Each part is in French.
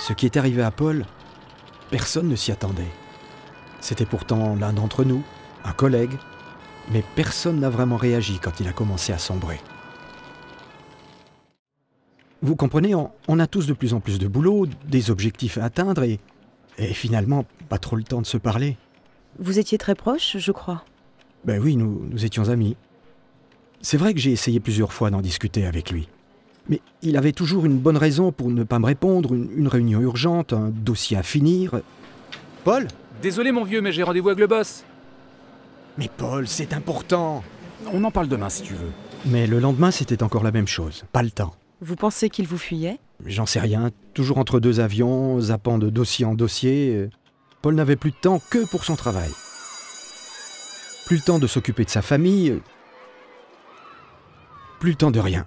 Ce qui est arrivé à Paul, personne ne s'y attendait. C'était pourtant l'un d'entre nous, un collègue, mais personne n'a vraiment réagi quand il a commencé à sombrer. Vous comprenez, on a tous de plus en plus de boulot, des objectifs à atteindre et finalement, pas trop le temps de se parler. Vous étiez très proches, je crois. Ben oui, nous étions amis. C'est vrai que j'ai essayé plusieurs fois d'en discuter avec lui. Mais il avait toujours une bonne raison pour ne pas me répondre, une réunion urgente, un dossier à finir. Paul ? Désolé mon vieux, mais j'ai rendez-vous avec le boss. Mais Paul, c'est important. On en parle demain si tu veux. Mais le lendemain, c'était encore la même chose. Pas le temps. Vous pensez qu'il vous fuyait? J'en sais rien. Toujours entre deux avions, zappant de dossier en dossier. Paul n'avait plus de temps que pour son travail. Plus le temps de s'occuper de sa famille. Plus le temps de rien.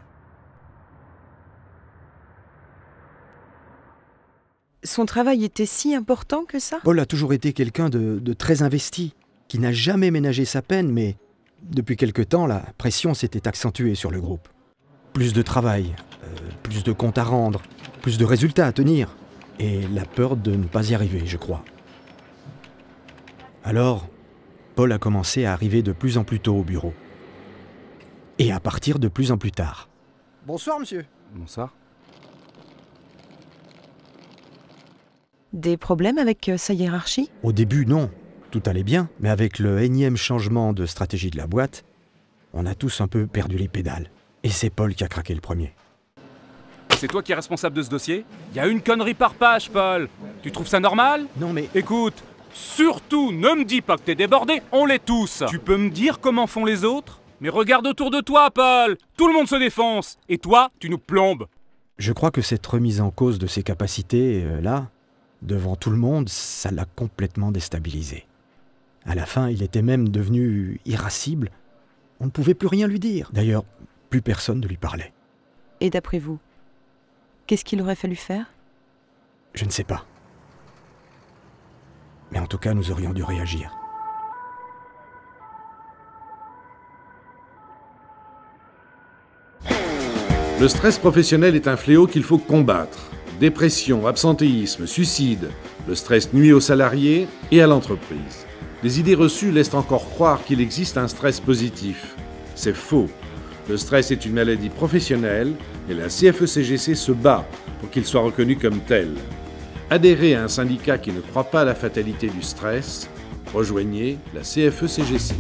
Son travail était si important que ça? Paul a toujours été quelqu'un de très investi, qui n'a jamais ménagé sa peine, mais depuis quelque temps, la pression s'était accentuée sur le groupe. Plus de travail, plus de comptes à rendre, plus de résultats à tenir, et la peur de ne pas y arriver, je crois. Alors, Paul a commencé à arriver de plus en plus tôt au bureau. Et à partir de plus en plus tard. Bonsoir, monsieur. Bonsoir. Des problèmes avec sa hiérarchie? Au début, non. Tout allait bien, mais avec le énième changement de stratégie de la boîte, on a tous un peu perdu les pédales. Et c'est Paul qui a craqué le premier. C'est toi qui es responsable de ce dossier? Il y a une connerie par page, Paul. Tu trouves ça normal? Non mais... Écoute, surtout ne me dis pas que t'es débordé, on l'est tous. Tu peux me dire comment font les autres? Mais regarde autour de toi, Paul. Tout le monde se défonce. Et toi, tu nous plombes. Je crois que cette remise en cause de ses capacités, là, devant tout le monde, ça l'a complètement déstabilisé. À la fin, il était même devenu irascible. On ne pouvait plus rien lui dire. D'ailleurs, plus personne ne lui parlait. Et d'après vous, qu'est-ce qu'il aurait fallu faire? Je ne sais pas. Mais en tout cas, nous aurions dû réagir. Le stress professionnel est un fléau qu'il faut combattre. Dépression, absentéisme, suicide. Le stress nuit aux salariés et à l'entreprise. Les idées reçues laissent encore croire qu'il existe un stress positif. C'est faux. Le stress est une maladie professionnelle et la CFE-CGC se bat pour qu'il soit reconnu comme tel. Adhérez à un syndicat qui ne croit pas à la fatalité du stress. Rejoignez la CFE-CGC.